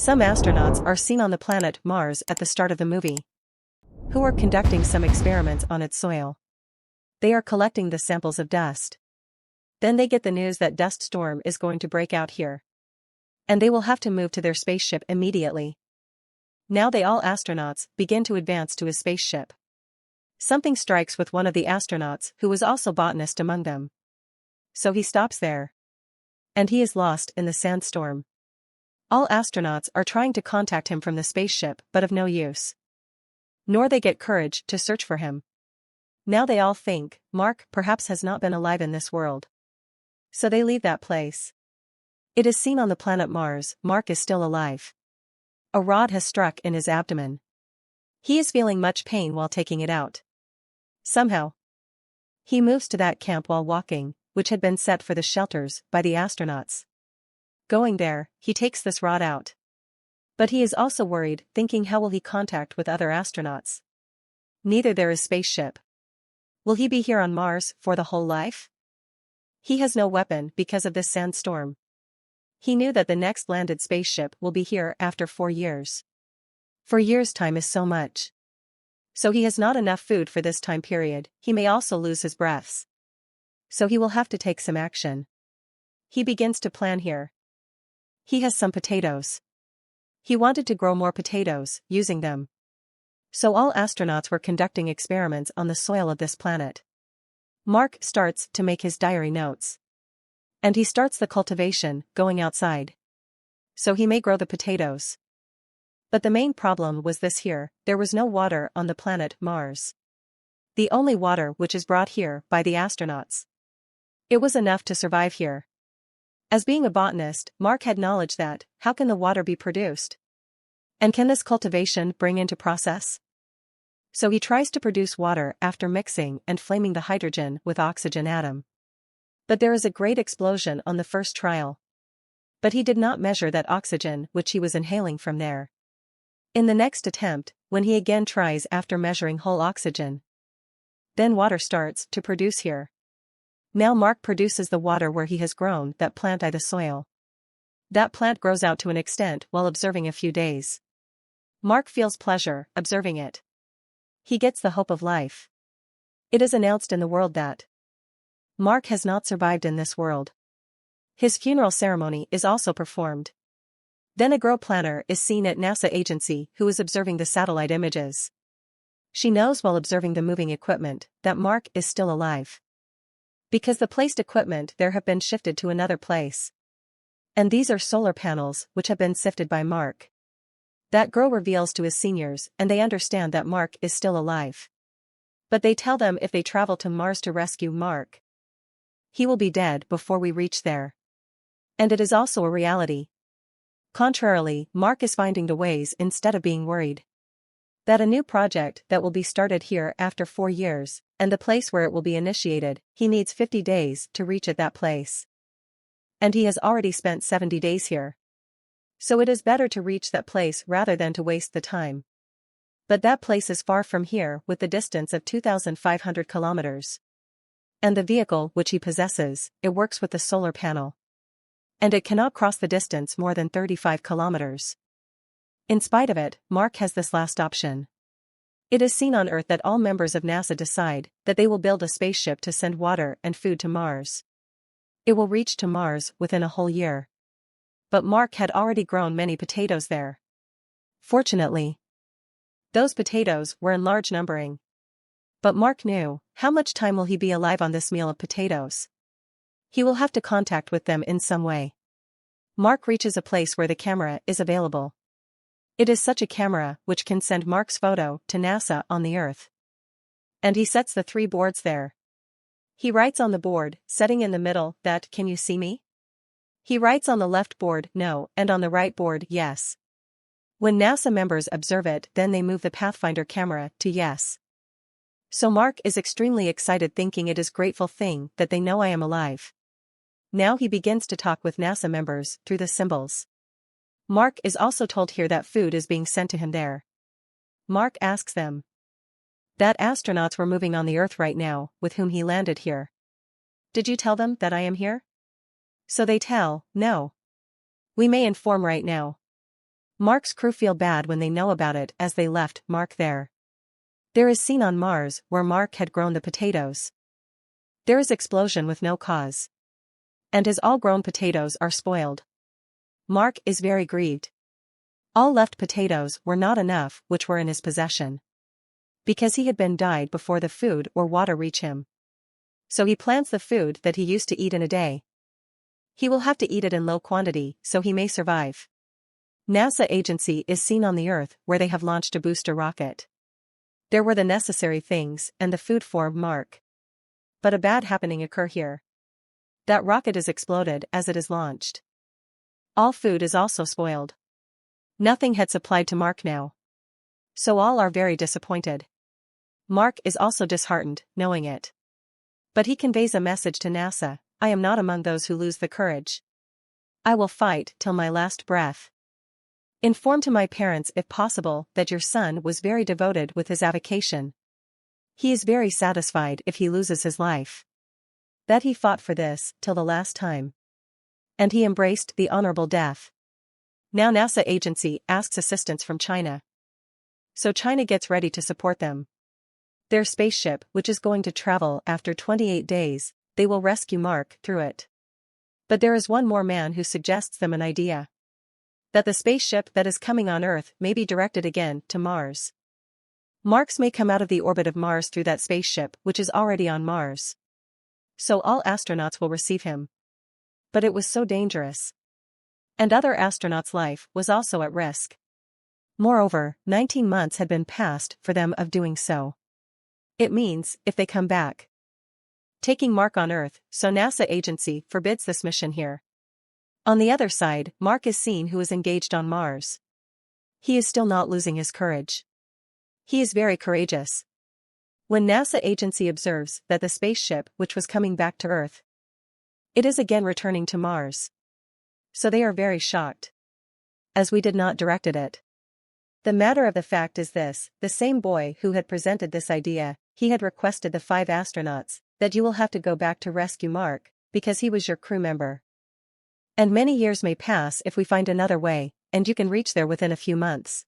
Some astronauts are seen on the planet Mars at the start of the movie, who are conducting some experiments on its soil. They are collecting the samples of dust. Then they get the news that dust storm is going to break out here, and they will have to move to their spaceship immediately. Now all astronauts begin to advance to his spaceship. Something strikes with one of the astronauts who was also botanist among them. So he stops there. And he is lost in the sandstorm. All astronauts are trying to contact him from the spaceship but of no use. Nor they get courage to search for him. Now they all think, Mark perhaps has not been alive in this world. So they leave that place. It is seen on the planet Mars, Mark is still alive. A rod has struck in his abdomen. He is feeling much pain while taking it out. Somehow, he moves to that camp while walking, which had been set for the shelters by the astronauts. Going there, he takes this rod out. But he is also worried, thinking how will he contact with other astronauts? Neither there is spaceship. Will he be here on Mars for the whole life? He has no weapon because of this sandstorm. He knew that the next landed spaceship will be here after 4 years. 4 years' time is so much. So he has not enough food for this time period, he may also lose his breaths. So he will have to take some action. He begins to plan here. He has some potatoes. He wanted to grow more potatoes, using them. So all astronauts were conducting experiments on the soil of this planet. Mark starts to make his diary notes. And he starts the cultivation, going outside. So he may grow the potatoes. But the main problem was this here, there was no water on the planet Mars. The only water which is brought here by the astronauts. It was enough to survive here. As being a botanist, Mark had knowledge that, how can the water be produced? And can this cultivation bring into process? So he tries to produce water after mixing and flaming the hydrogen with oxygen atom. But there is a great explosion on the first trial. But he did not measure that oxygen which he was inhaling from there. In the next attempt, when he again tries after measuring whole oxygen, then water starts to produce here. Now Mark produces the water where he has grown that plant I the soil. That plant grows out to an extent while observing a few days. Mark feels pleasure observing it. He gets the hope of life. It is announced in the world that Mark has not survived in this world. His funeral ceremony is also performed. Then a girl planner is seen at NASA agency who is observing the satellite images. She knows while observing the moving equipment that Mark is still alive. Because the placed equipment there have been shifted to another place. And these are solar panels which have been sifted by Mark. That girl reveals to his seniors and they understand that Mark is still alive. But they tell them if they travel to Mars to rescue Mark, he will be dead before we reach there. And it is also a reality. Contrarily, Mark is finding the ways instead of being worried. That a new project that will be started here after 4 years, and the place where it will be initiated, he needs 50 days to reach at that place. And he has already spent 70 days here. So it is better to reach that place rather than to waste the time. But that place is far from here with the distance of 2,500 kilometers. And the vehicle which he possesses, it works with the solar panel. And it cannot cross the distance more than 35 kilometers. In spite of it, Mark has this last option. It is seen on Earth that all members of NASA decide that they will build a spaceship to send water and food to Mars. It will reach to Mars within a whole year. But Mark had already grown many potatoes there. Fortunately, those potatoes were in large numbering. But Mark knew, how much time will he be alive on this meal of potatoes? He will have to contact with them in some way. Mark reaches a place where the camera is available. It is such a camera which can send Mark's photo to NASA on the Earth. And he sets the 3 boards there. He writes on the board, setting in the middle, that, can you see me? He writes on the left board, no, and on the right board, yes. When NASA members observe it, then they move the Pathfinder camera to yes. So Mark is extremely excited, thinking it is a grateful thing that they know I am alive. Now he begins to talk with NASA members through the symbols. Mark is also told here that food is being sent to him there. Mark asks them that astronauts were moving on the Earth right now, with whom he landed here. Did you tell them that I am here? So they tell, no. We may inform right now. Mark's crew feel bad when they know about it as they left Mark there. There is scene on Mars where Mark had grown the potatoes. There is explosion with no cause. And his all-grown potatoes are spoiled. Mark is very grieved. All left potatoes were not enough which were in his possession. Because he had been died before the food or water reach him. So he plans the food that he used to eat in a day. He will have to eat it in low quantity so he may survive. NASA agency is seen on the Earth where they have launched a booster rocket. There were the necessary things and the food for Mark. But a bad happening occur here. That rocket is exploded as it is launched. All food is also spoiled. Nothing had supplied to Mark now. So all are very disappointed. Mark is also disheartened, knowing it. But he conveys a message to NASA: I am not among those who lose the courage. I will fight till my last breath. Inform to my parents if possible that your son was very devoted with his avocation. He is very satisfied if he loses his life. That he fought for this till the last time. And he embraced the honorable death. Now NASA agency asks assistance from China. So China gets ready to support them. Their spaceship, which is going to travel after 28 days, they will rescue Mark through it. But there is one more man who suggests them an idea. That the spaceship that is coming on Earth may be directed again to Mars. Marks may come out of the orbit of Mars through that spaceship which is already on Mars. So all astronauts will receive him. But it was so dangerous. And other astronauts' life was also at risk. Moreover, 19 months had been passed for them of doing so. It means, if they come back, taking Mark on Earth, so NASA agency forbids this mission here. On the other side, Mark is seen who is engaged on Mars. He is still not losing his courage. He is very courageous. When NASA agency observes that the spaceship which was coming back to Earth, it is again returning to Mars. So they are very shocked. As we did not directed it. The matter of the fact is this: the same boy who had presented this idea, he had requested the 5 astronauts, that you will have to go back to rescue Mark, because he was your crew member. And many years may pass if we find another way, and you can reach there within a few months.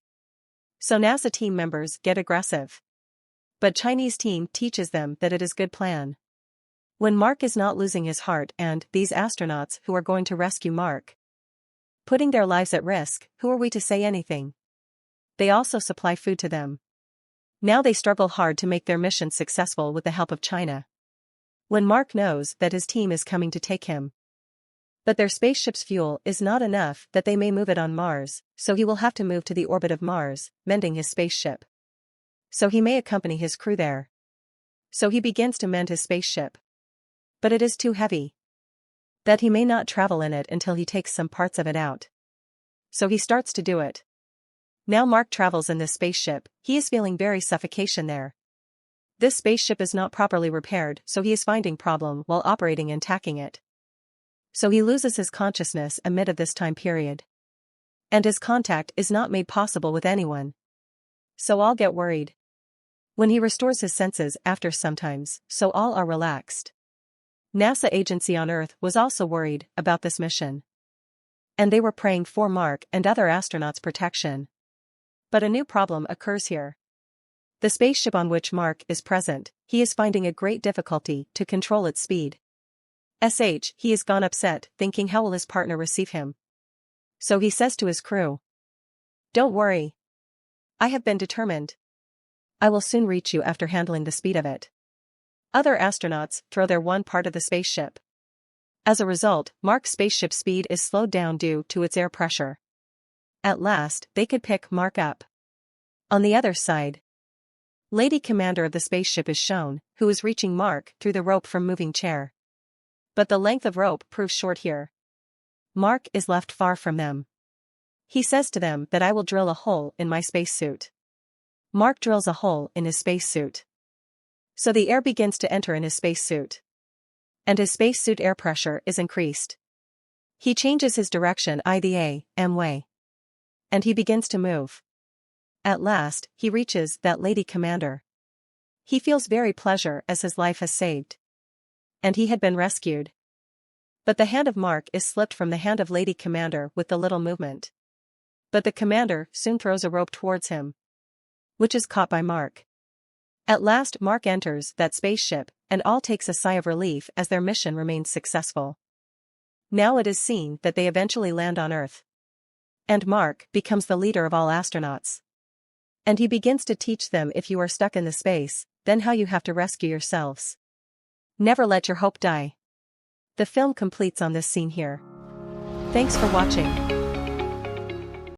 So NASA team members get aggressive. But Chinese team teaches them that it is good plan. When Mark is not losing his heart and these astronauts who are going to rescue Mark, putting their lives at risk, who are we to say anything? They also supply food to them. Now they struggle hard to make their mission successful with the help of China. When Mark knows that his team is coming to take him. But their spaceship's fuel is not enough that they may move it on Mars, so he will have to move to the orbit of Mars, mending his spaceship. So he may accompany his crew there. So he begins to mend his spaceship. But it is too heavy. That he may not travel in it until he takes some parts of it out. So he starts to do it. Now Mark travels in this spaceship, he is feeling very suffocation there. This spaceship is not properly repaired, so he is finding problem while operating and tacking it. So he loses his consciousness amid of this time period. And his contact is not made possible with anyone. So all get worried. When he restores his senses after sometimes, so all are relaxed. NASA agency on Earth was also worried about this mission. And they were praying for Mark and other astronauts' protection. But a new problem occurs here. The spaceship on which Mark is present, he is finding a great difficulty to control its speed. He is gone upset, thinking how will his partner receive him. So he says to his crew, "Don't worry. I have been determined. I will soon reach you after handling the speed of it." Other astronauts throw their one part of the spaceship. As a result, Mark's spaceship speed is slowed down due to its air pressure. At last, they could pick Mark up. On the other side, Lady Commander of the spaceship is shown, who is reaching Mark through the rope from moving chair. But the length of rope proves short here. Mark is left far from them. He says to them that I will drill a hole in my spacesuit. Mark drills a hole in his spacesuit. So the air begins to enter in his spacesuit. And his spacesuit air pressure is increased. He changes his direction the way. And he begins to move. At last, he reaches that Lady Commander. He feels very pleasure as his life has saved. And he had been rescued. But the hand of Mark is slipped from the hand of Lady Commander with the little movement. But the commander soon throws a rope towards him, which is caught by Mark. At last Mark enters that spaceship, and all takes a sigh of relief as their mission remains successful. Now it is seen that they eventually land on Earth. And Mark becomes the leader of all astronauts. And he begins to teach them, if you are stuck in the space, then how you have to rescue yourselves. Never let your hope die. The film completes on this scene here. Thanks for watching.